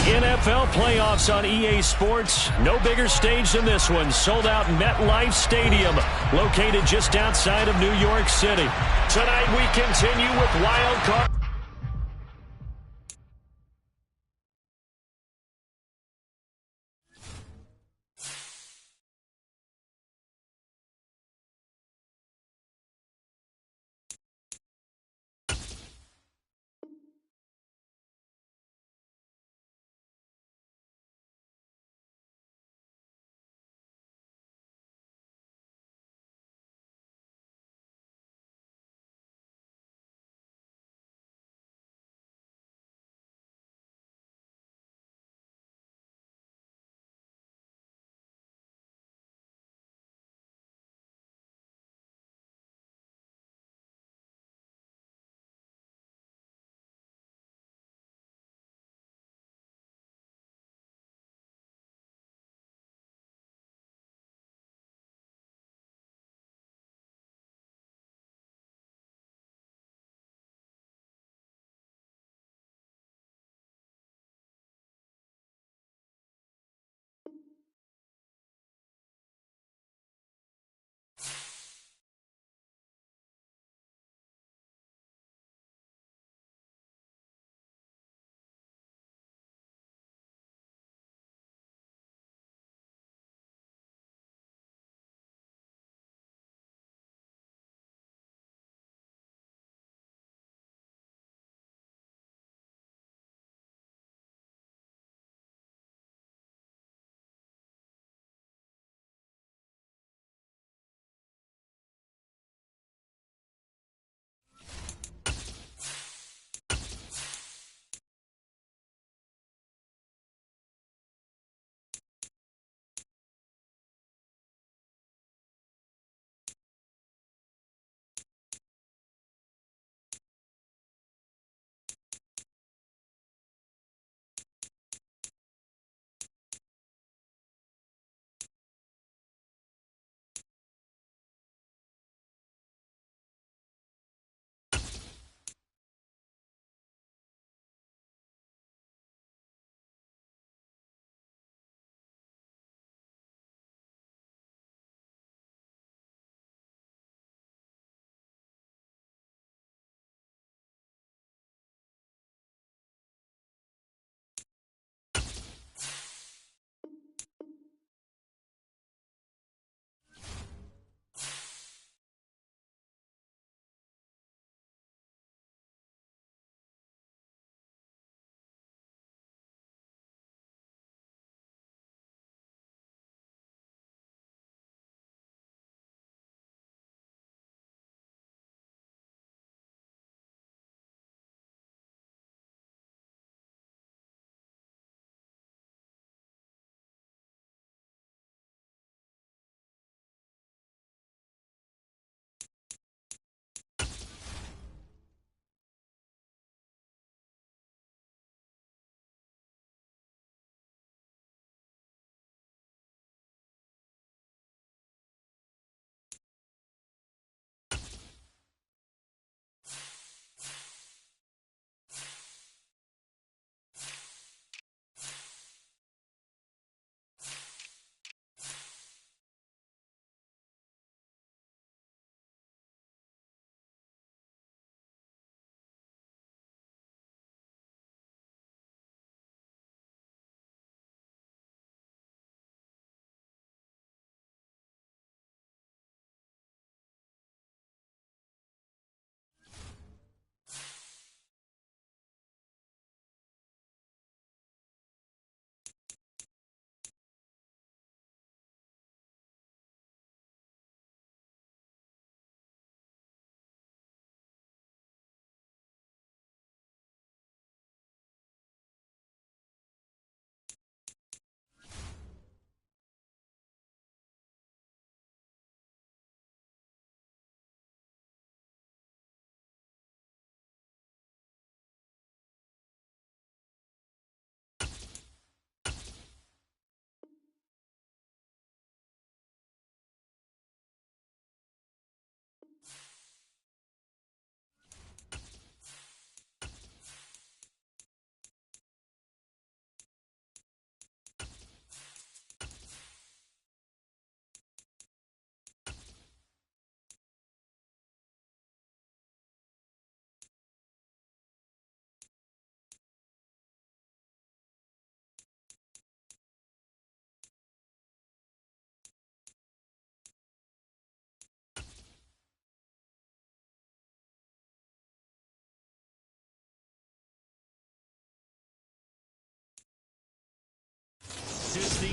NFL playoffs on EA Sports. No bigger stage than this one. Sold out MetLife Stadium, located just outside of New York City. Tonight we continue with Wild Card.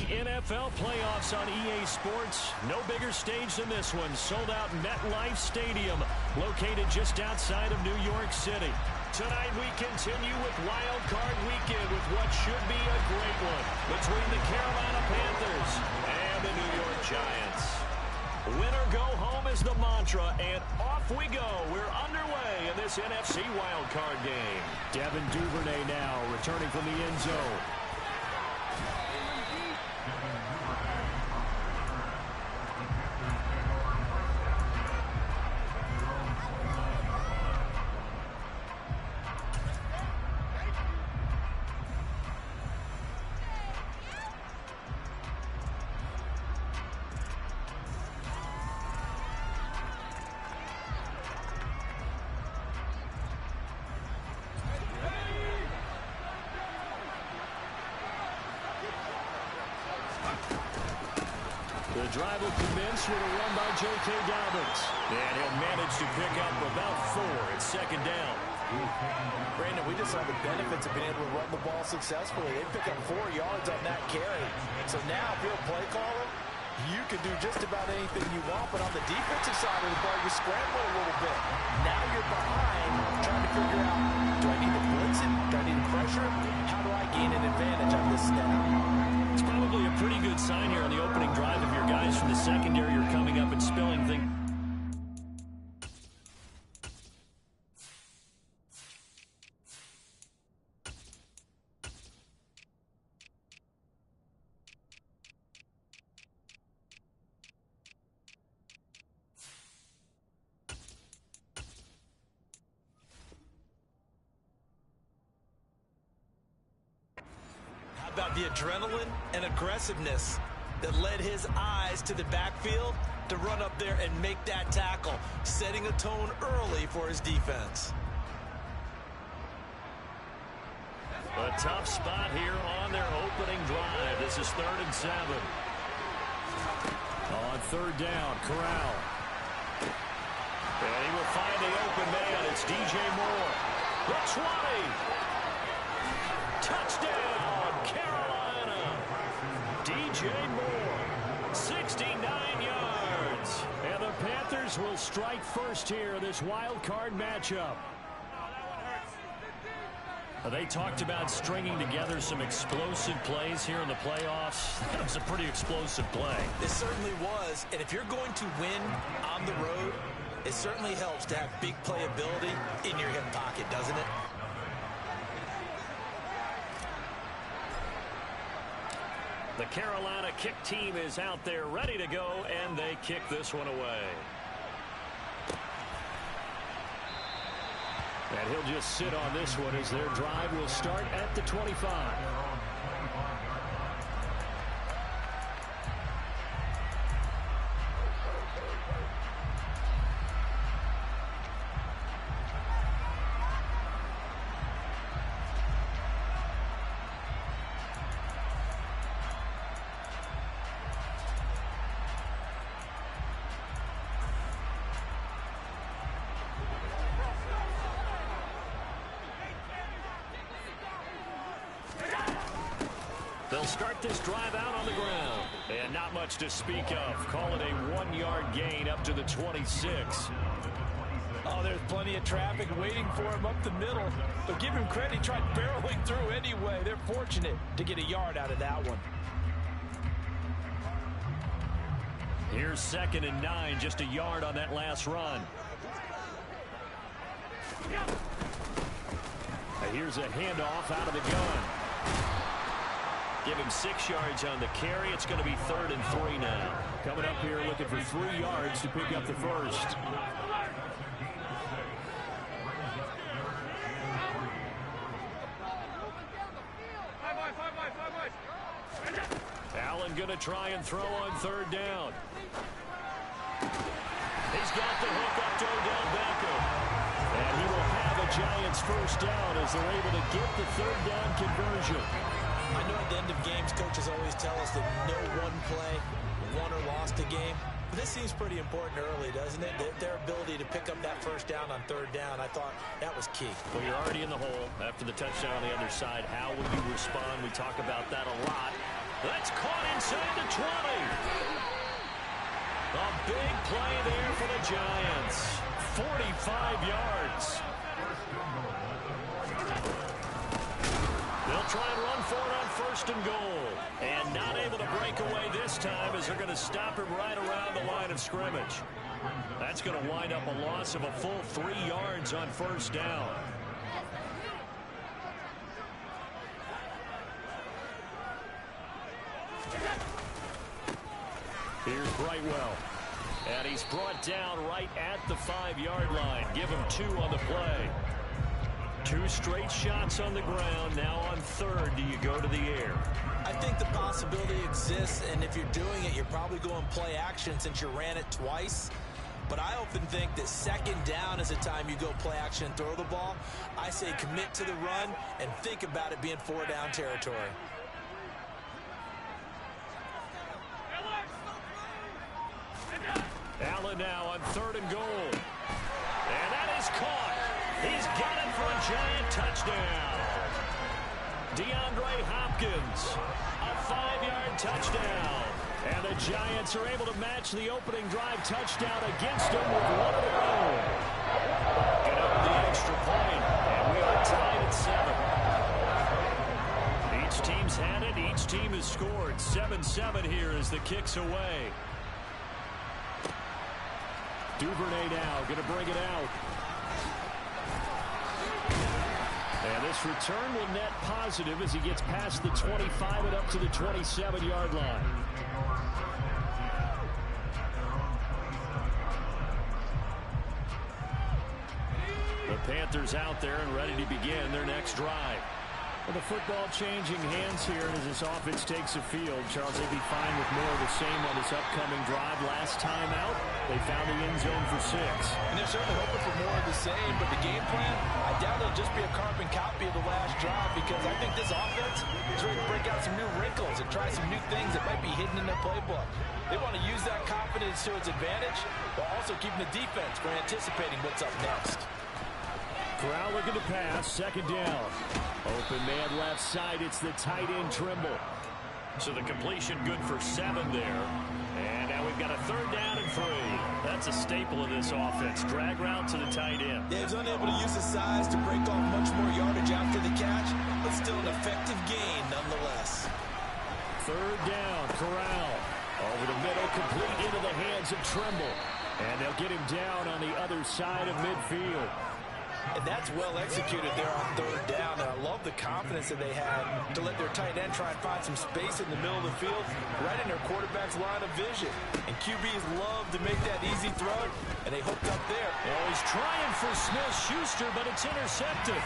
NFL playoffs on EA Sports. No bigger stage than this one. Sold out MetLife Stadium, located just outside of New York City. Tonight we continue with Wild Card Weekend with what should be a great one between the Carolina Panthers and the New York Giants. Win or go home is the mantra, and off we go. We're underway in this NFC Wild Card game. Devin Duvernay now returning from the end zone. The drive will commence with a run by J.K. Dobbins. And he'll manage to pick up about 4 at second down. Brandon, we just saw the benefits of being able to run the ball successfully. They pick up 4 yards on that carry. So now if you're a play caller, you can do just about anything you want. But on the defensive side of the ball, you scramble a little bit. Now you're behind trying to figure out, do I need to blitz him? Do I need to pressure him? How do I gain an advantage on this snap? It's probably a pretty good sign here on the opening drive if your guys from the secondary are coming up and spilling things. About the adrenaline and aggressiveness that led his eyes to the backfield to run up there and make that tackle, setting a tone early for his defense. A tough spot here on their opening drive. This is 3rd and 7. On 3rd down, Corral. And he will find the open man. It's DJ Moore. The 20. Touchdown, Carolina. DJ Moore, 69 yards. And the Panthers will strike first here in this wild card matchup. They talked about stringing together some explosive plays here in the playoffs. That was a pretty explosive play. It certainly was. And if you're going to win on the road, it certainly helps to have big playability in your hip pocket, doesn't it? The Carolina kick team is out there ready to go, and they kick this one away. And he'll just sit on this one as their drive will start at the 25. They'll start this drive out on the ground. And not much to speak of. Call it a 1-yard gain up to the 26. Oh, there's plenty of traffic waiting for him up the middle. But give him credit, he tried barreling through anyway. They're fortunate to get a yard out of that one. Here's 2nd and 9, just a yard on that last run. And here's a handoff out of the gun. Give him 6 yards on the carry. It's going to be 3rd and 3 now. Coming up here looking for 3 yards to pick up the first. Allen going to try and throw on 3rd down. He's got the hook up to Odell Beckham. And he will have a Giants first down as they're able to get the 3rd down conversion. I know at the end of games, coaches always tell us that no one play won or lost a game. But this seems pretty important early, doesn't it? Their ability to pick up that first down on 3rd down, I thought that was key. Well, you're already in the hole after the touchdown on the other side. How will you respond? We talk about that a lot. That's caught inside the 20. A big play there for the Giants. 45 yards. They'll try and run for it on 1st and goal. And not able to break away this time as they're going to stop him right around the line of scrimmage. That's going to wind up a loss of a full 3 yards on 1st down. Here's Brightwell. And he's brought down right at the 5-yard line. Give him 2 on the play. 2 straight shots on the ground. Now on 3rd, do you go to the air? I think the possibility exists, and if you're doing it, you're probably going play action since you ran it twice. But I often think that 2nd down is the time you go play action and throw the ball. I say commit to the run and think about it being 4-down territory. Allen now on 3rd and goal. And that is caught. He's got it for a Giant touchdown. DeAndre Hopkins, a 5-yard touchdown. And the Giants are able to match the opening drive touchdown against them with 1 of their own. Get up the extra point, and we are tied at 7. Each team's had it. Each team has scored. 7-7 here as the kick's away. Duvernay now going to bring it out. And this return will net positive as he gets past the 25 and up to the 27-yard line. The Panthers out there and ready to begin their next drive. Well, the football changing hands here, and as this offense takes the field, Charles, they'd be fine with more of the same on this upcoming drive. Last time out, they found the end zone for 6. And they're certainly hoping for more of the same, but the game plan, I doubt it'll just be a carbon copy of the last drive, because I think this offense is ready to break out some new wrinkles and try some new things that might be hidden in their playbook. They want to use that confidence to its advantage, while also keeping the defense from anticipating what's up next. Corral looking to pass, 2nd down. Open man left side, it's the tight end Trimble. So the completion good for 7 there. And now we've got a 3rd down and 3. That's a staple of this offense. Drag route to the tight end. Yeah, he's unable to use his size to break off much more yardage after the catch, but still an effective gain nonetheless. 3rd down, Corral. Over the middle, complete into the hands of Trimble. And they'll get him down on the other side of midfield. And that's well executed there on 3rd down. And I love the confidence that they had to let their tight end try and find some space in the middle of the field, right in their quarterback's line of vision. And QBs love to make that easy throw, and they hooked up there. Oh, he's trying for Smith-Schuster, but it's intercepted.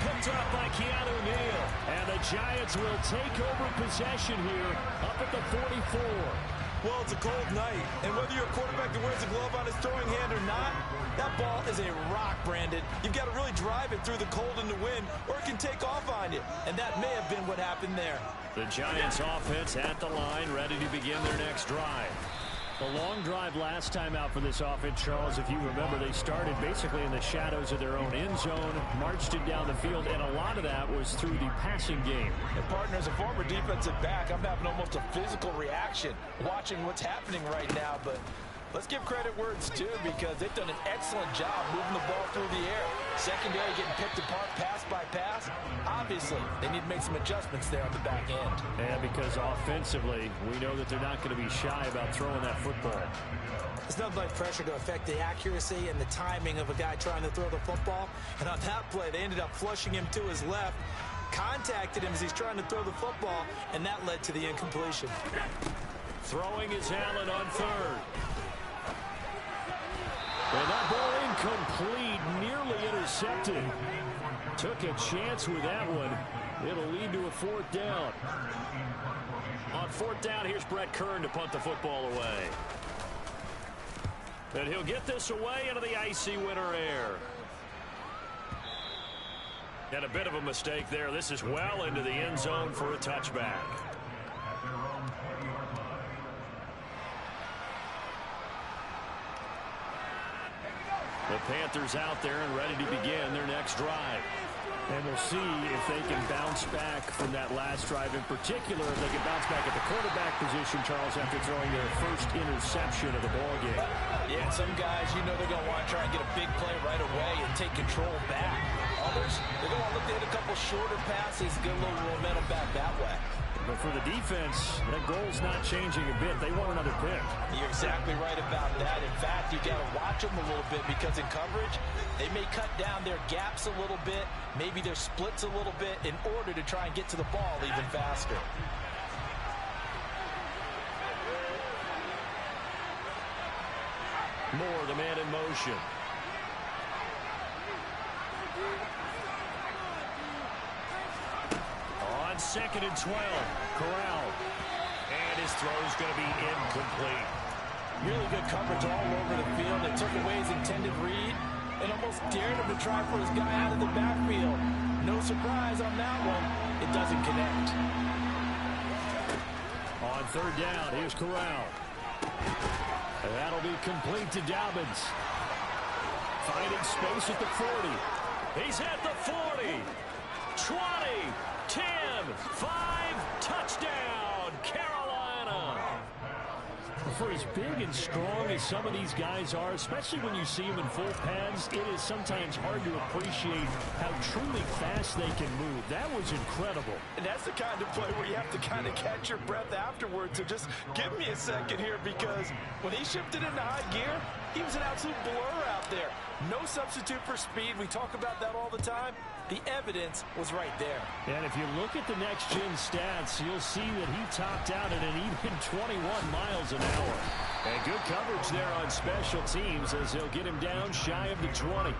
Picked up by Keanu Neal. And the Giants will take over possession here up at the 44. Well, it's a cold night, and whether you're a quarterback that wears a glove on his throwing hand or not, that ball is a rock, Brandon. You've got to really drive it through the cold and the wind, or it can take off on you, and that may have been what happened there. The Giants offense at the line, ready to begin their next drive. A long drive last time out for this offense, Charles. If you remember, they started basically in the shadows of their own end zone, marched it down the field, and a lot of that was through the passing game. And partner, as a former defensive back, I'm having almost a physical reaction watching what's happening right now, but let's give credit where it's due, because they've done an excellent job moving the ball through the air. Secondary getting picked apart pass by pass. Obviously, they need to make some adjustments there on the back end. And because offensively, we know that they're not going to be shy about throwing that football. There's nothing like pressure to affect the accuracy and the timing of a guy trying to throw the football. And on that play, they ended up flushing him to his left, contacted him as he's trying to throw the football, and that led to the incompletion. Throwing is Allen on 3rd. And that ball incomplete, nearly intercepted. Took a chance with that one. It'll lead to a 4th down. On 4th down, here's Brett Kern to punt the football away. And he'll get this away into the icy winter air. And a bit of a mistake there. This is well into the end zone for a touchback. The Panthers out there and ready to begin their next drive. And we'll see if they can bounce back from that last drive, in particular if they can bounce back at the quarterback position, Charles, after throwing their first interception of the ballgame. Yeah, some guys, you know they're going to want to try and get a big play right away and take control back. Others, they're going to look to hit a couple shorter passes, get a little momentum back that way. But for the defense, that goal's not changing a bit. They want another pick. You're exactly right about that. In fact, you got to watch them a little bit because in coverage, they may cut down their gaps a little bit, maybe their splits a little bit in order to try and get to the ball even faster. Moore, the man in motion. On 2nd and 12, Corral. And his throw's going to be incomplete. Really good coverage all over the field. They took away his intended read and almost dared him to try for his guy out of the backfield. No surprise on that one. It doesn't connect. On 3rd down, here's Corral. And that'll be complete to Dobbins. Finding space at the 40. He's at the 40. 20. 10, 5, touchdown, Carolina. For as big and strong as some of these guys are, especially when you see them in full pads, it is sometimes hard to appreciate how truly fast they can move. That was incredible. And that's the kind of play where you have to kind of catch your breath afterwards. So just give me a second here, because when he shifted into high gear, he was an absolute blur out there. No substitute for speed. We talk about that all the time. The evidence was right there. And if you look at the next-gen stats, you'll see that he topped out at an even 21 miles an hour. And good coverage there on special teams as he'll get him down shy of the 20.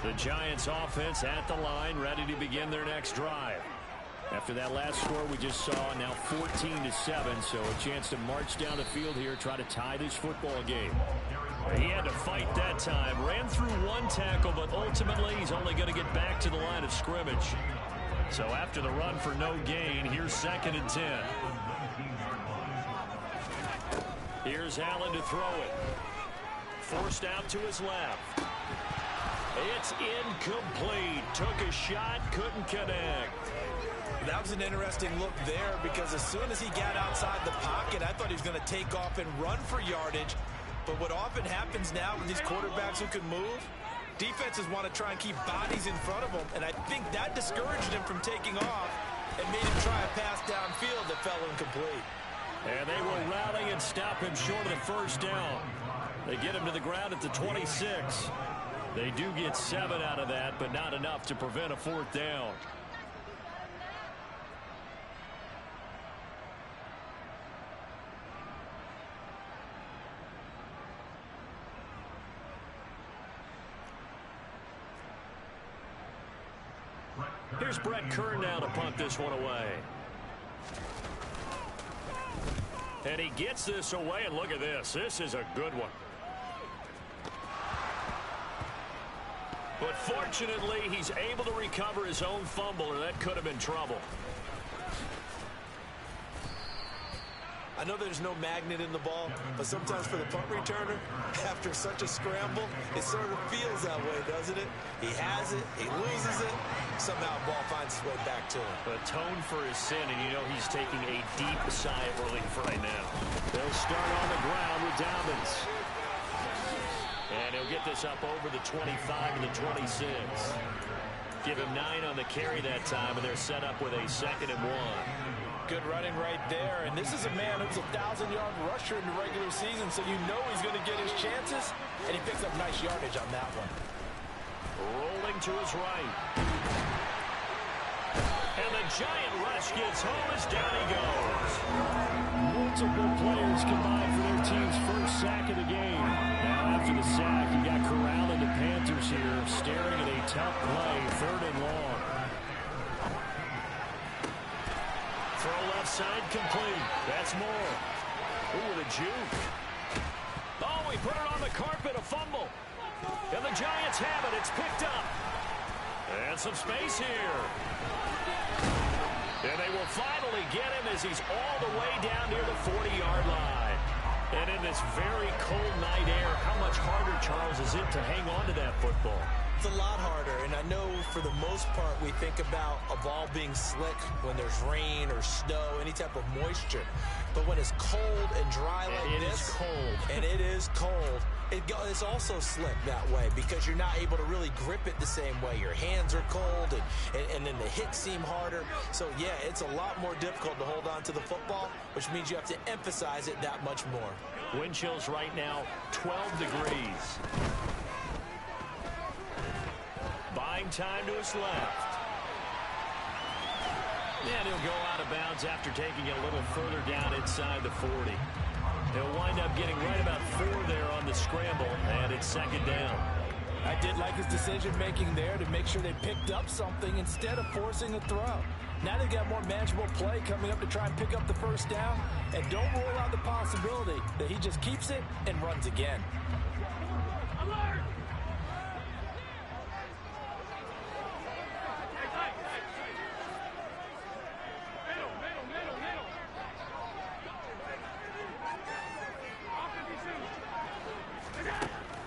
The Giants offense at the line, ready to begin their next drive. After that last score we just saw, now 14-7, so a chance to march down the field here, try to tie this football game. He had to fight that time. Ran through one tackle, but ultimately he's only going to get back to the line of scrimmage. So after the run for no gain, here's 2nd and 10. Here's Allen to throw it. Forced out to his left. It's incomplete. Took a shot, couldn't connect. That was an interesting look there, because as soon as he got outside the pocket, I thought he was going to take off and run for yardage. But what often happens now with these quarterbacks who can move, defenses want to try and keep bodies in front of them, and I think that discouraged him from taking off and made him try a pass downfield that fell incomplete. And they will rally and stop him short of the first down. They get him to the ground at the 26. They do get 7 out of that, but not enough to prevent a 4th down. Here's Brett Kern now to punt this one away. And he gets this away, and look at this. This is a good one. But fortunately, he's able to recover his own fumble, or that could have been trouble. I know there's no magnet in the ball, but sometimes for the punt returner, after such a scramble, it sort of feels that way, doesn't it? He has it, he loses it, somehow the ball finds its way back to him. Atone for his sin, and you know he's taking a deep sigh of relief right now. They'll start on the ground with Dobbins. And he'll get this up over the 25 and the 26. Give him 9 on the carry that time, and they're set up with a 2nd and 1. Good running right there, and this is a man who's a 1,000-yard rusher in the regular season, so you know he's going to get his chances, and he picks up nice yardage on that one. Rolling to his right. And the giant rush gets home as down he goes. Multiple players combined for their team's first sack of the game. Now after the sack, you got Corral and the Panthers here staring at a tough play, 3rd and long. Throw left side complete. That's Moore. Ooh, with a juke. Oh, he put it on the carpet, a fumble. And the Giants have it. It's picked up. And Has some space here. And they will finally get him as he's all the way down near the 40-yard line. And in this very cold night air, how much harder, Charles, is it to hang on to that football? It's a lot harder, and I know for the most part we think about a ball being slick when there's rain or snow, any type of moisture. But when it's cold and dry like this, is cold. and it is cold, it's also slick that way because you're not able to really grip it the same way. Your hands are cold, and then the hits seem harder. So, yeah, it's a lot more difficult to hold on to the football, which means you have to emphasize it that much more. Wind chills right now, 12 degrees. Buying time to his left. And he'll go out of bounds after taking it a little further down inside the 40. He'll wind up getting right about 4 there on the scramble, and it's second down. I did like his decision-making there to make sure they picked up something instead of forcing a throw. Now they've got more manageable play coming up to try and pick up the first down, and don't rule out the possibility that he just keeps it and runs again. Alert!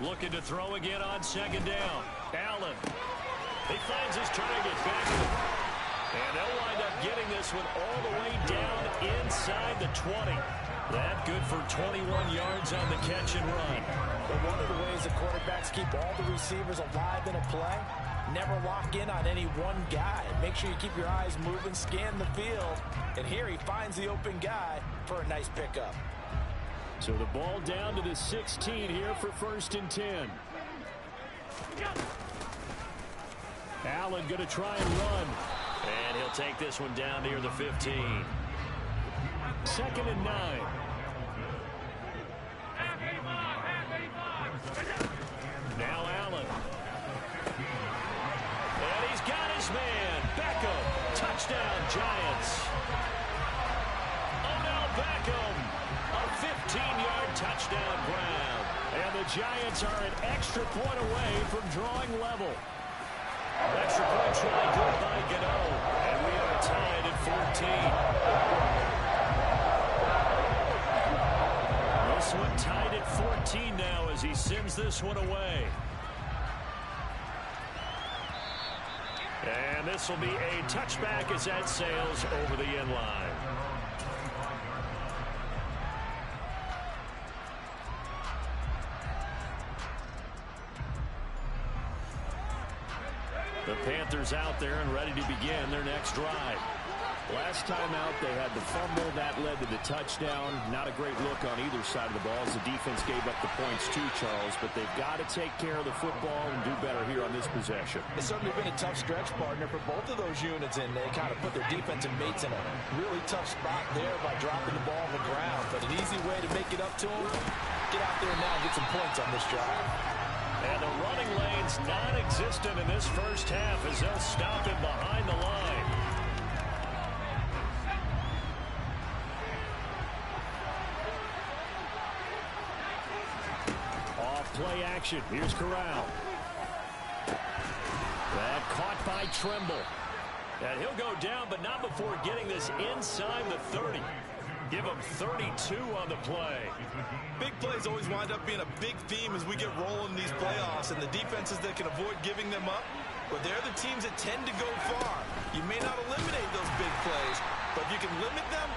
Looking to throw again on second down. Allen. He finds his target back. And they'll wind up getting this one all the way down inside the 20. That good for 21 yards on the catch and run. But one of the ways the quarterbacks keep all the receivers alive in a play, never lock in on any one guy. Make sure you keep your eyes moving, scan the field. And here he finds the open guy for a nice pickup. So the ball down to the 16 here for 1st and 10. Allen going to try and run. And he'll take this one down near the 15. 2nd and 9. Now Allen. And he's got his man. Beckham. Touchdown, Giants. Odell Beckham. A 15-yard touchdown grab. And the Giants are an extra point away from drawing level. Extra point try good by Gano. And we are tied at 14. This one tied at 14 now as he sends this one away. And this will be a touchback as that sails over the end line. The Panthers out there and ready to begin their next drive. Last time out, they had the fumble. That led to the touchdown. Not a great look on either side of the ball as the defense gave up the points too, Charles. But they've got to take care of the football and do better here on this possession. It's certainly been a tough stretch, partner, for both of those units, and they kind of put their defensive mates in a really tough spot there by dropping the ball on the ground. But an easy way to make it up to them, get out there now and get some points on this drive. And the running lane's non-existent in this first half as they'll stop him behind the line. Off play action. Here's Corral. That caught by Tremble. And he'll go down, but not before getting this inside the 30. Give him 32 on the play. Big plays always wind up being a big theme as we get rolling in these playoffs, and the defenses that can avoid giving them up, but they're the teams that tend to go far. You may not eliminate those big plays, but if you can limit them,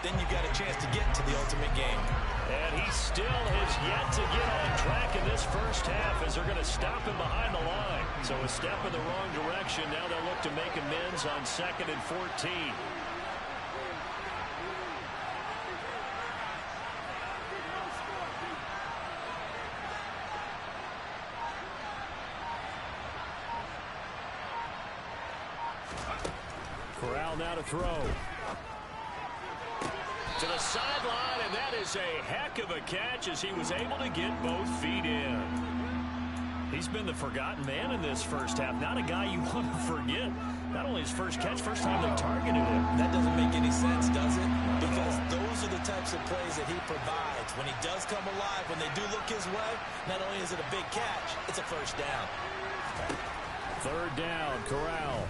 then you got a chance to get to the ultimate game. And he still has yet to get on track in this first half as they're going to stop him behind the line. So a step in the wrong direction. Now they'll look to make amends on 2nd and 14. Corral now to throw. To the sideline, and that is a heck of a catch as he was able to get both feet in. He's been the forgotten man in this first half. Not a guy you want to forget. Not only his first catch, first time they targeted him. That doesn't make any sense, does it? Because those are the types of plays that he provides. When he does come alive, when they do look his way, not only is it a big catch, it's a first down. Third down, Corral.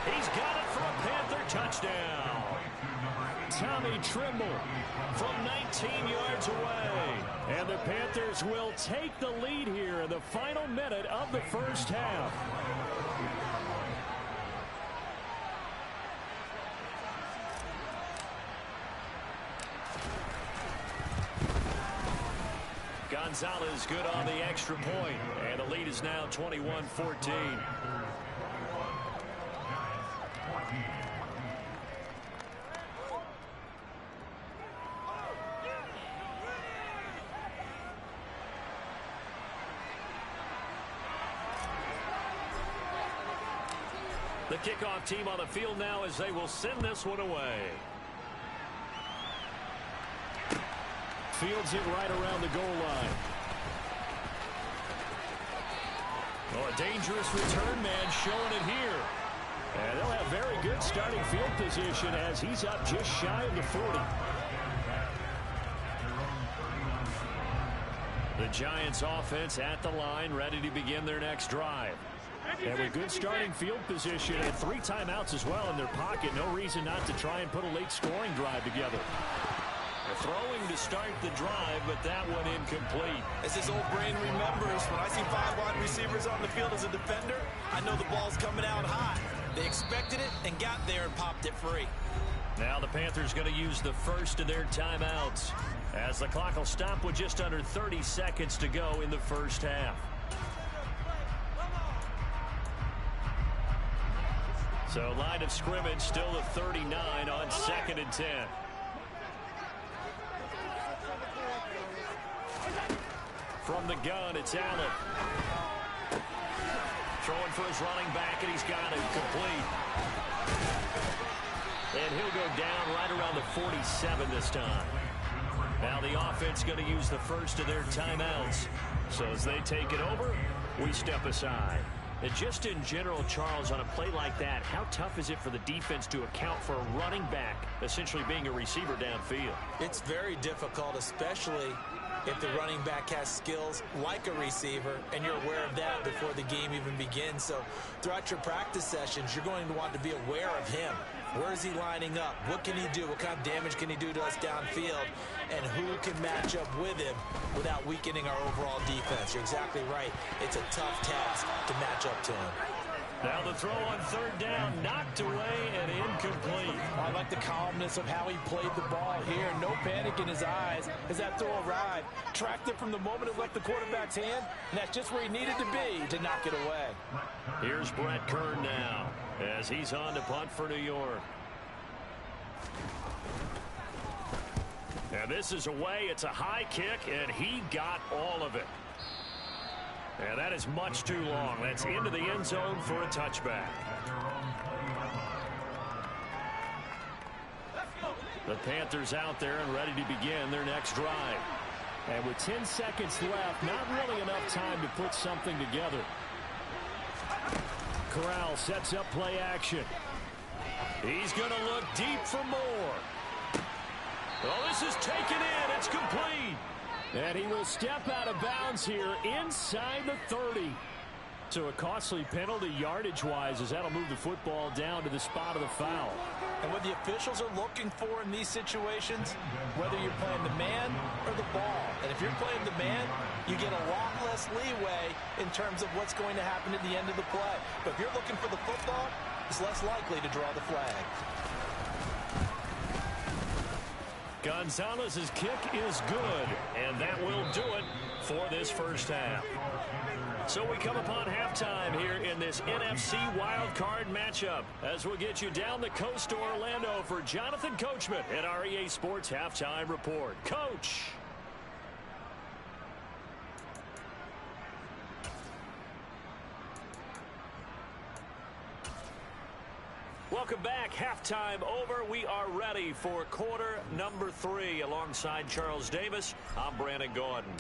He's got it for a Panther touchdown. Tommy Trimble from 19 yards away. And the Panthers will take the lead here in the final minute of the first half. Gonzalez good on the extra point, and the lead is now 21-14. The kickoff team on the field now as they will send this one away. Fields it right around the goal line. Oh, a dangerous return man showing it here. And they'll have very good starting field position as he's up just shy of the 40. The Giants offense at the line, ready to begin their next drive. And with good starting field position and 3 timeouts as well in their pocket, no reason not to try and put a late scoring drive together. Throwing to start the drive, but that one incomplete. As his old brain remembers, when I see 5 wide receivers on the field as a defender, I know the ball's coming out hot. They expected it and got there and popped it free. Now the Panthers going to use the first of their timeouts as the clock will stop with just under 30 seconds to go in the first half. So line of scrimmage still at 39 on 2nd and 10. From the gun, it's Allen. Throwing for his running back, and he's got it complete. And he'll go down right around the 47 this time. Now the offense going to use the first of their timeouts. So as they take it over, we step aside. And just in general, Charles, on a play like that, how tough is it for the defense to account for a running back essentially being a receiver downfield? It's very difficult, especially if the running back has skills like a receiver, and you're aware of that before the game even begins. So throughout your practice sessions, you're going to want to be aware of him. Where is he lining up? What can he do? What kind of damage can he do to us downfield? And who can match up with him without weakening our overall defense? You're exactly right. It's a tough task to match up to him. Now the throw on 3rd down, knocked away and incomplete. I like the calmness of how he played the ball here. No panic in his eyes as that throw arrived. Tracked it from the moment it left the quarterback's hand, and that's just where he needed to be to knock it away. Here's Brett Kern now as he's on to punt for New York. And this is away. It's a high kick, and he got all of it. And that is much too long. That's into the end zone for a touchback. The Panthers out there and ready to begin their next drive. And with 10 seconds left, not really enough time to put something together. Corral sets up play action. He's going to look deep for more. Oh, this is taken in. It's complete. And he will step out of bounds here inside the 30. So a costly penalty yardage-wise as that'll move the football down to the spot of the foul. And what the officials are looking for in these situations, whether you're playing the man or the ball. And if you're playing the man, you get a lot less leeway in terms of what's going to happen at the end of the play. But if you're looking for the football, it's less likely to draw the flag. Gonzalez's kick is good, and that will do it for this first half. So we come upon halftime here in this NFC wildcard matchup as we'll get you down the coast to Orlando for Jonathan Coachman at our EA Sports Halftime Report. Coach. Welcome back. Halftime over. We are ready for quarter number 3 alongside Charles Davis. I'm Brandon Gordon.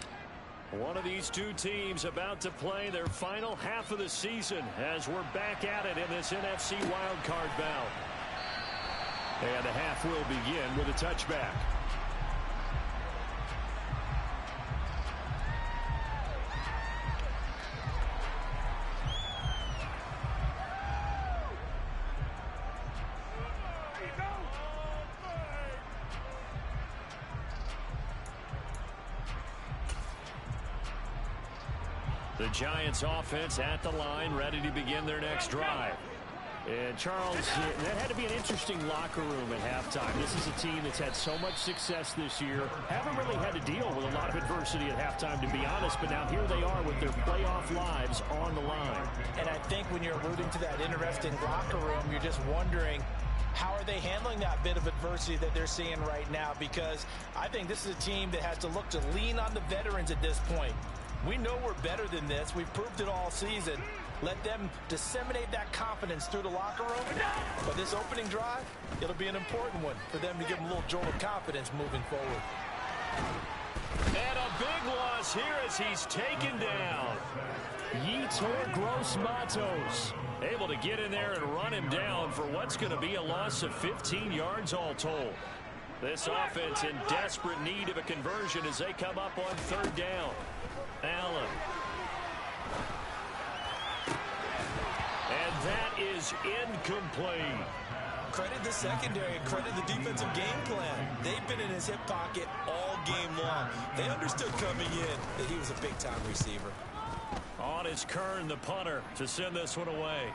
One of these two teams about to play their final half of the season as we're back at it in this NFC wildcard bout. And the half will begin with a touchback. The Giants offense at the line, ready to begin their next drive. And Charles, that had to be an interesting locker room at halftime. This is a team that's had so much success this year. Haven't really had to deal with a lot of adversity at halftime, to be honest. But now here they are with their playoff lives on the line. And I think when you're alluding to that interesting locker room, you're just wondering, how are they handling that bit of adversity that they're seeing right now? Because I think this is a team that has to look to lean on the veterans at this point. We know we're better than this. We've proved it all season. Let them disseminate that confidence through the locker room. But this opening drive, it'll be an important one for them to give them a little jolt of confidence moving forward. And a big loss here as he's taken down. Yetur Gross-Matos able to get in there and run him down for what's going to be a loss of 15 yards all told. This offense in desperate need of a conversion as they come up on third down. Allen. And that is incomplete. Credit the secondary, credit the defensive game plan. They've been in his hip pocket all game long. They understood coming in that he was a big-time receiver. On is Kern, the punter, to send this one away.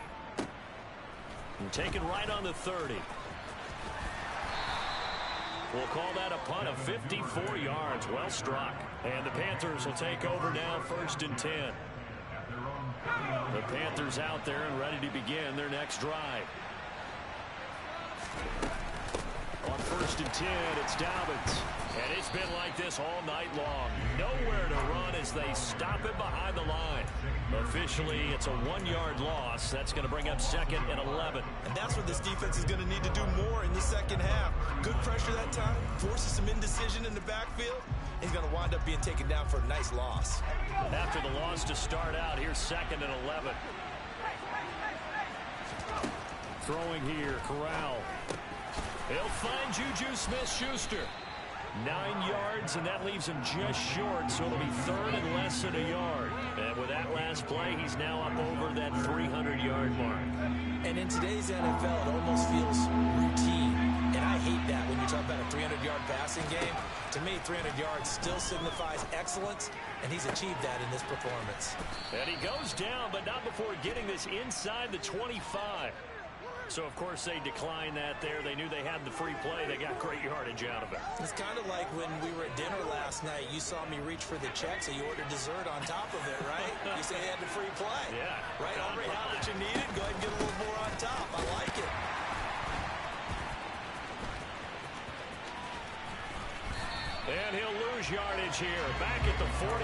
And taken right on the 30. We'll call that a punt of 54 yards. Well struck. And the Panthers will take over now, 1st and 10. The Panthers out there and ready to begin their next drive. On 1st and 10, it's Dobbins. And it's been like this all night long. Nowhere to run as they stop him behind the line. Officially, it's a 1-yard loss. That's going to bring up 2nd and 11. And that's what this defense is going to need to do more in the second half. Good pressure that time, forces some indecision in the backfield. He's going to wind up being taken down for a nice loss. After the loss to start out, here's 2nd and 11. Throwing here, Corral. He'll find Juju Smith-Schuster. 9 yards, and that leaves him just short, so it'll be 3rd and less than a yard. And with that last play, he's now up over that 300-yard mark. And in today's NFL, it almost feels routine. And I hate that when you talk about a 300-yard passing game. To me, 300 yards still signifies excellence, and he's achieved that in this performance. And he goes down, but not before getting this inside the 25. So, of course, they declined that there. They knew they had the free play. They got great yardage out of it. It's kind of like when we were at dinner last night. You saw me reach for the check, so you ordered dessert on top of it, right? You say you had the free play. Yeah. Right? Already had what you needed. Go ahead and get a little more on top. I like it. And he'll lose yardage here. Back at the 41.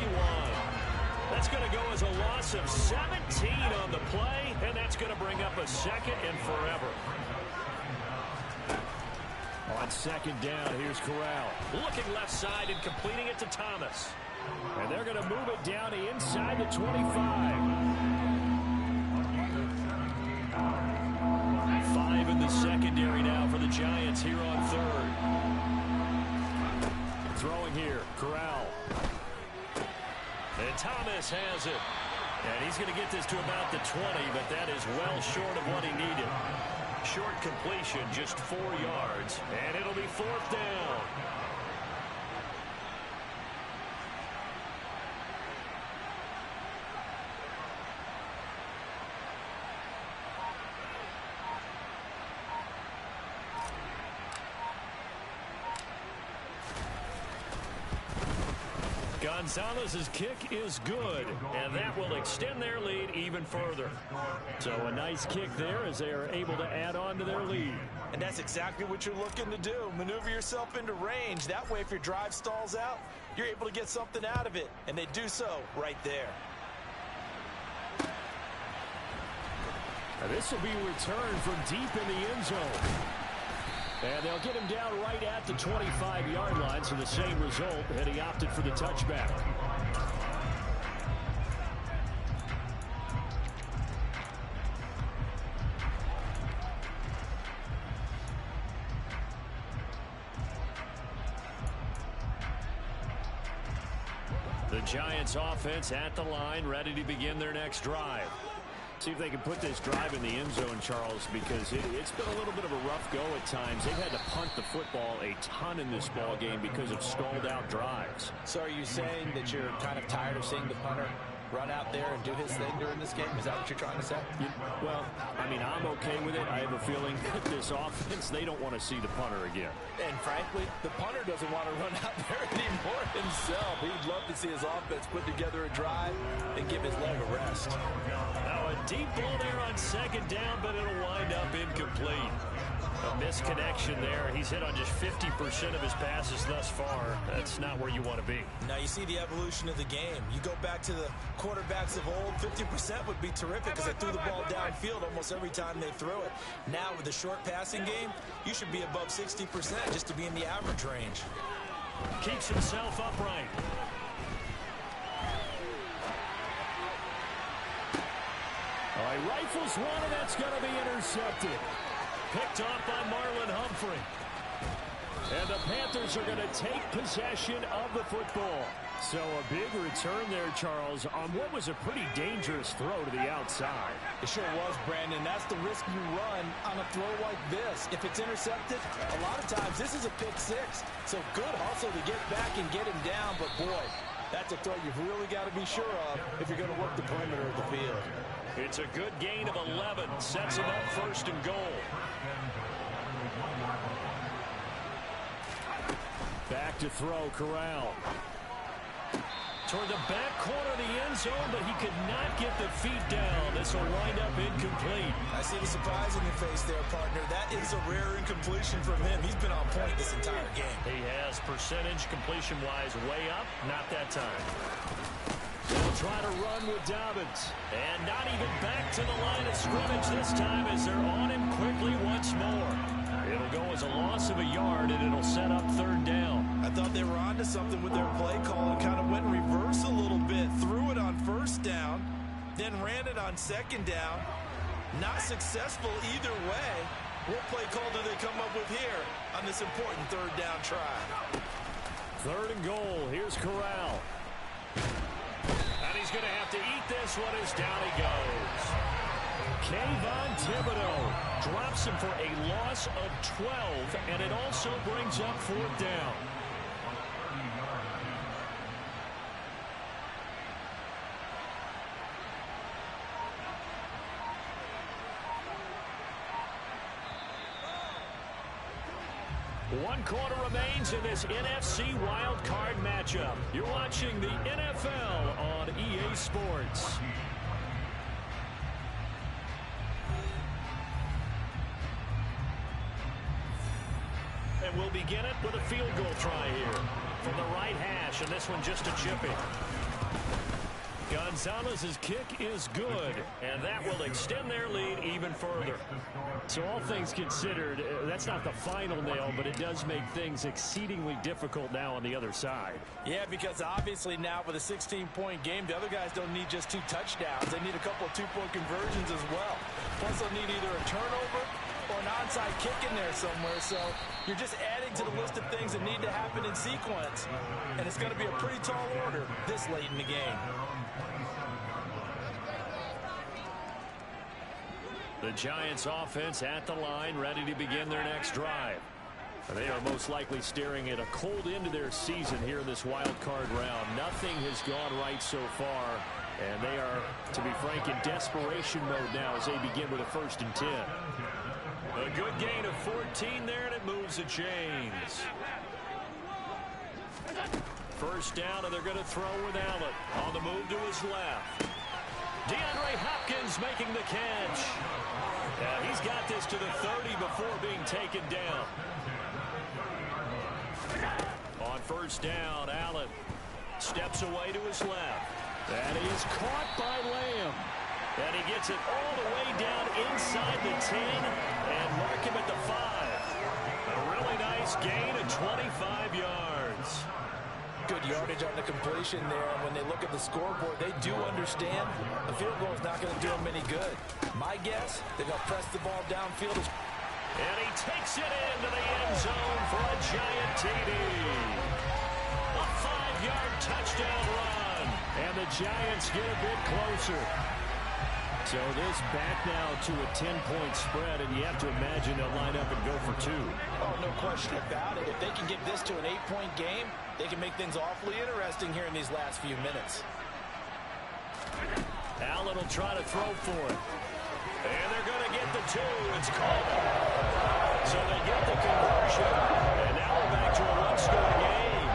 That's going to go as a loss of 17 on the play, and that's going to bring up a 2nd and forever. On 2nd down, here's Corral. Looking left side and completing it to Thomas. And they're going to move it down inside the 25. 5 in the secondary now for the Giants here on 3rd. Throwing here, Corral. And Thomas has it. And he's going to get this to about the 20, but that is well short of what he needed. Short completion, just 4 yards, and it'll be 4th down. Gonzalez's kick is good, and that will extend their lead even further. So a nice kick there as they are able to add on to their lead. And that's exactly what you're looking to do. Maneuver yourself into range. That way, if your drive stalls out, you're able to get something out of it. And they do so right there. Now this will be returned from deep in the end zone. And they'll get him down right at the 25-yard line, so the same result, and he opted for the touchback. The Giants offense at the line, ready to begin their next drive. See if they can put this drive in the end zone, Charles, because it's been a little bit of a rough go at times. They've had to punt the football a ton in this ball game because of stalled out drives. So are you saying that you're kind of tired of seeing the punter run out there and do his thing during this game? Is that what you're trying to say? Well, I mean, I'm okay with it. I have a feeling that this offense, they don't want to see the punter again. And frankly, the punter doesn't want to run out there anymore himself. He'd love to see his offense put together a drive and give his leg a rest. Now a deep ball there on second down, but it'll wind up incomplete. A misconnection there. He's hit on just 50% of his passes thus far. That's not where you want to be. Now you see the evolution of the game. You go back to the quarterbacks of old, 50% would be terrific because they threw the ball downfield almost every time they threw it. Now with the short passing game, you should be above 60% just to be in the average range. Keeps himself upright. He rifles one, and that's going to be intercepted. Picked off by Marlon Humphrey. And the Panthers are going to take possession of the football. So a big return there, Charles, on what was a pretty dangerous throw to the outside. It sure was, Brandon. That's the risk you run on a throw like this. If it's intercepted, a lot of times this is a pick six. So good hustle to get back and get him down. But, boy, that's a throw you've really got to be sure of if you're going to work the perimeter of the field. It's a good gain of 11. Sets him up first and goal. Back to throw, Corral. Toward the back corner of the end zone, but he could not get the feet down. This will wind up incomplete. I see the surprise in your face there, partner. That is a rare incompletion from him. He's been on point this entire game. He has percentage completion-wise way up. Not that time. They'll try to run with Dobbins. And not even back to the line of scrimmage this time as they're on him quickly once more. It'll go as a loss of a yard, and it'll set up third down. I thought they were onto something with their play call and kind of went in reverse a little bit. Threw it on first down, then ran it on second down. Not successful either way. What play call do they come up with here on this important third down try? Third and goal. Here's Corral. And he's going to have to eat this one as down he goes. Kayvon Thibodeau drops him for a loss of 12, and it also brings up fourth down. One quarter remains in this NFC wild card matchup. You're watching the NFL on EA Sports. And we'll begin it with a field goal try here from the right hash, and this one just a chipping. Gonzalez's kick is good, and that will extend their lead even further. So all things considered, that's not the final nail, but it does make things exceedingly difficult now on the other side. Yeah, because obviously now with a 16-point game, the other guys don't need just 2 touchdowns. They need a couple of 2-point conversions as well. Plus they'll need either a turnover or an onside kick in there somewhere. So you're just adding to the list of things that need to happen in sequence. And it's going to be a pretty tall order this late in the game. The Giants offense at the line, ready to begin their next drive. They are most likely staring at a cold end to their season here in this wild card round. Nothing has gone right so far, and they are, to be frank, in desperation mode now as they begin with a 1st and 10. A good gain of 14 there, and it moves the chains. First down, and they're going to throw with Allen. On the move to his left. DeAndre Hopkins making the catch. Now he's got this to the 30 before being taken down. On first down, Allen steps away to his left. That is caught by Lamb. And he gets it all the way down inside the 10 and mark him at the 5. A really nice gain of 25 yards. Good yardage on the completion there. And when they look at the scoreboard, they do understand the field goal is not going to do them any good. My guess, they're going to press the ball downfield. And he takes it into the end zone for a giant TD. A 5-yard touchdown run. And the Giants get a bit closer. So this back now to a 10-point spread, and you have to imagine they'll line up and go for 2. Oh, no question about it. If they can get this to an 8-point game, they can make things awfully interesting here in these last few minutes. Allen will try to throw for it. And they're going to get the 2. It's called. So they get the conversion. And now we're back to a one-score game.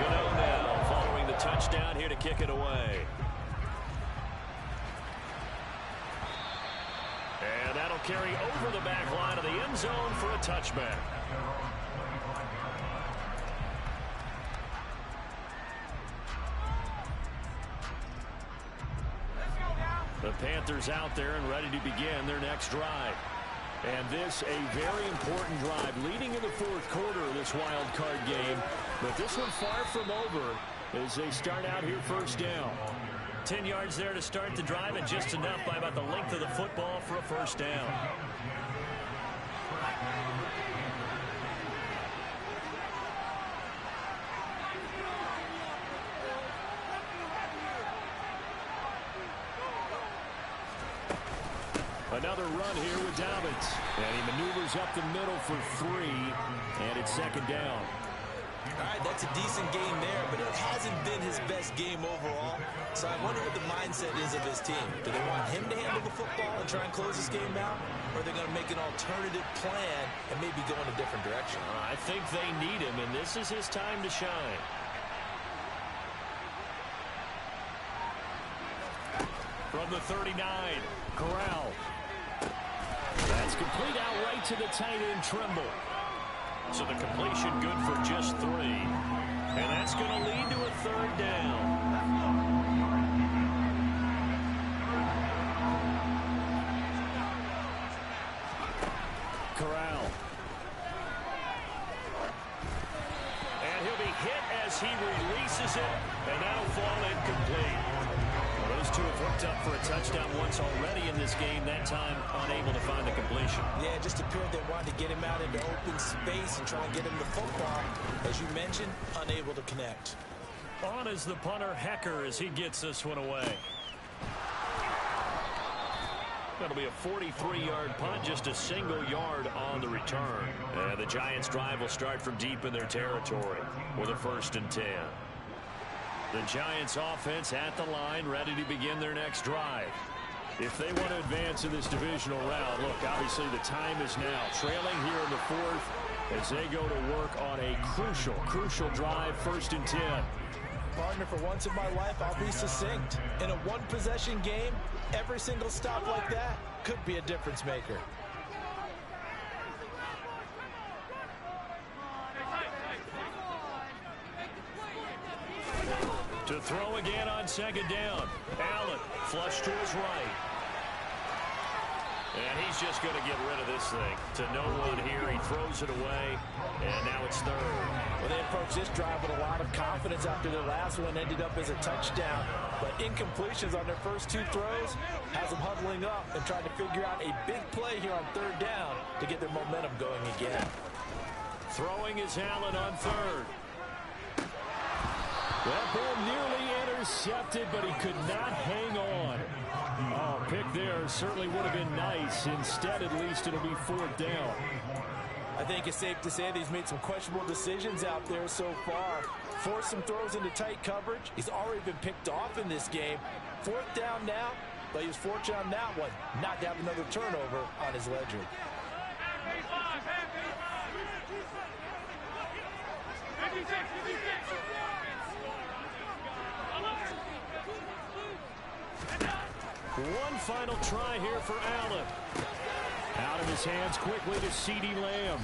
Gano now following the touchdown here to kick it away. And that'll carry over the back line of the end zone for a touchback. The Panthers out there and ready to begin their next drive. And this a very important drive leading in the fourth quarter of this wild card game. But this one far from over as they start out here first down. 10 yards there to start the drive and just enough by about the length of the football for a first down. Another run here with Dobbins. And he maneuvers up the middle for 3. And it's second down. All right, that's a decent game there, but it hasn't been his best game overall. So I wonder what the mindset is of his team. Do they want him to handle the football and try and close this game out? Or are they going to make an alternative plan and maybe go in a different direction? I think they need him, and this is his time to shine. From the 39, Corral. That's complete out right to the tight end, Trimble. So the completion good for just 3. And that's going to lead to a third down. Corral. And he'll be hit as he releases it. And that'll fall incomplete. Well, those two have hooked up for a touchdown once already in this game. That time unable to find the completion. Yeah, just appeared they wanted to get him out into open space and try and get him the football. As you mentioned, unable to connect. On is the punter, Hecker, as he gets this one away. That'll be a 43-yard punt, just a single yard on the return. And the Giants' drive will start from deep in their territory with a 1st and 10. The Giants offense at the line, ready to begin their next drive. If they want to advance in this divisional round, look, obviously the time is now. Trailing here in the 4th as they go to work on a crucial drive, 1st and 10. Partner, for once in my life, I'll be succinct. In a one-possession game, every single stop like that could be a difference maker. To throw again on second down. Allen, flush to his right. And he's just going to get rid of this thing. To no one here. He throws it away. And now it's 3rd. Well, they approached this drive with a lot of confidence after their last one ended up as a touchdown. But incompletions on their first 2 throws has them huddling up and trying to figure out a big play here on 3rd down to get their momentum going again. Throwing is Allen on 3rd. That ball nearly intercepted, but he could not hang on. Oh, pick there certainly would have been nice. Instead, at least, it'll be 4th down. I think it's safe to say that he's made some questionable decisions out there so far. Forced some throws into tight coverage. He's already been picked off in this game. 4th down now, but he was fortunate on that one not to have another turnover on his ledger. One final try here for Allen. Out of his hands quickly to CeeDee Lamb.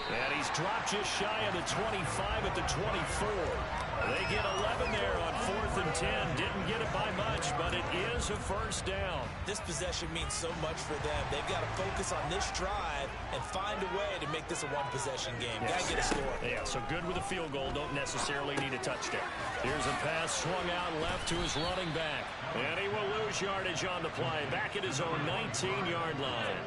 And he's dropped just shy of the 25 at the 24. They get 11 there on 4th and 10. Didn't get it by much, but it is a 1st down. This possession means so much for them. They've got to focus on this drive and find a way to make this a one-possession game. Yes. Got to get a score. Yeah, so good with a field goal. Don't necessarily need a touchdown. Here's a pass swung out left to his running back. And he will lose yardage on the play. Back at his own 19-yard line.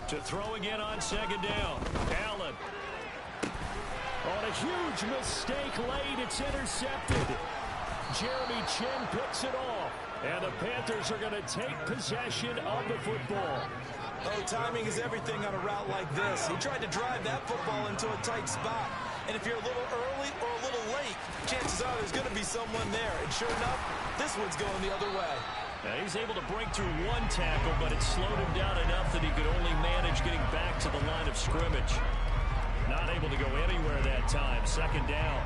To throw again on second down. Allen. On a huge mistake late. It's intercepted. Jeremy Chin picks it off. And the Panthers are going to take possession of the football. Oh, timing is everything on a route like this. He tried to drive that football into a tight spot. And if you're a little early or a little late, chances are there's going to be someone there. And sure enough, this one's going the other way. Now he's able to break through one tackle, but it slowed him down enough that he could only manage getting back to the line of scrimmage. Not able to go anywhere that time. Second down.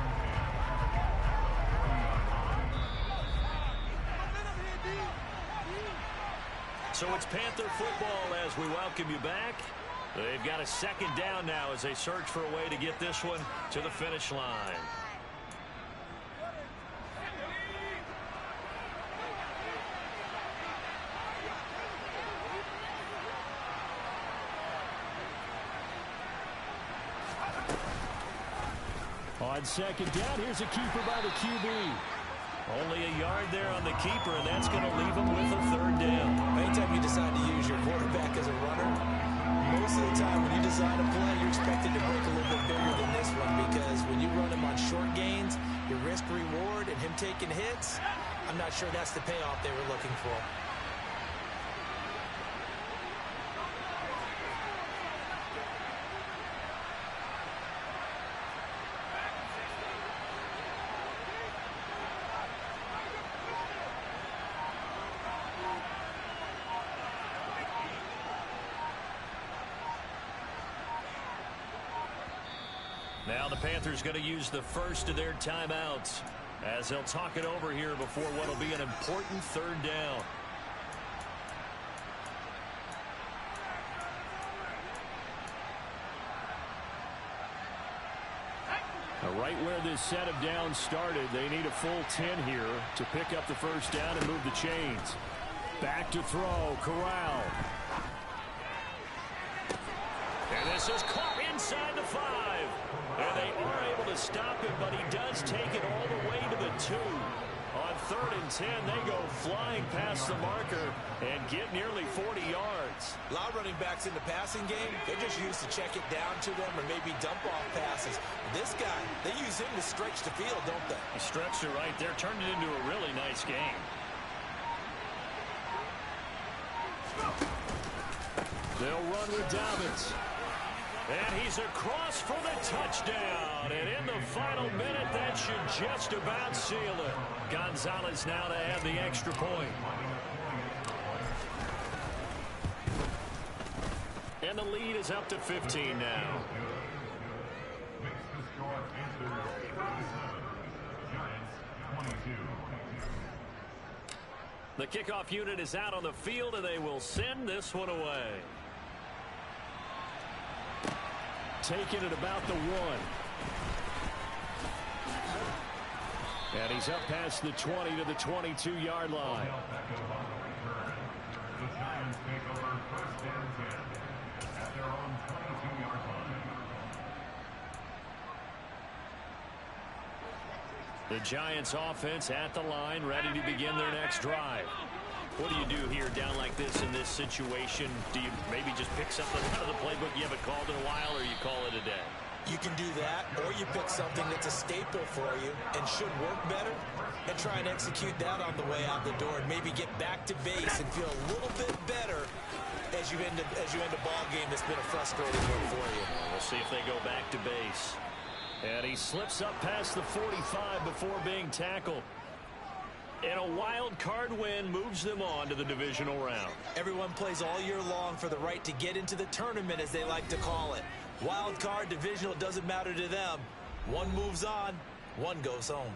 So it's Panther football as we welcome you back. They've got a second down now as they search for a way to get this one to the finish line. On second down, here's a keeper by the QB. Only a yard there on the keeper, and that's going to leave him with a third down. Anytime you decide to use your quarterback as a runner, most of the time when you decide to play, you're expected to break a little bit bigger than this one, because when you run him on short gains, your risk-reward and him taking hits, I'm not sure that's the payoff they were looking for. Now the Panthers going to use the first of their timeouts as they'll talk it over here before what will be an important third down. Now right where this set of downs started, they need a full 10 here to pick up the first down and move the chains. Back to throw, Corral. And this is caught inside the 5. And they are able to stop him, but he does take it all the way to the 2. On 3rd and 10, they go flying past the marker and get nearly 40 yards. A lot of running backs in the passing game, they're just used to check it down to them or maybe dump off passes. This guy, they use him to stretch the field, don't they? He stretched it right there, turned it into a really nice game. They'll run with Dobbins. And he's across for the touchdown. And in the final minute, that should just about seal it. Gonzalez now to add the extra point. And the lead is up to 15 now. The kickoff unit is out on the field, and they will send this one away. Taking it about the 1. And he's up past the 20 to the 22-yard line. The Giants take over first and 10 at their own 22-yard line. The Giants offense at the line, ready to begin their next drive. What do you do here down like this in this situation? Do you maybe just pick something out of the playbook you haven't called in a while, or you call it a day? You can do that, or you pick something that's a staple for you and should work better and try and execute that on the way out the door and maybe get back to base and feel a little bit better as you end a ball game that's been a frustrating one for you. We'll see if they go back to base. And he slips up past the 45 before being tackled. And a wild card win moves them on to the divisional round. Everyone plays all year long for the right to get into the tournament, as they like to call it. Wild card, divisional, doesn't matter to them. One moves on, one goes home.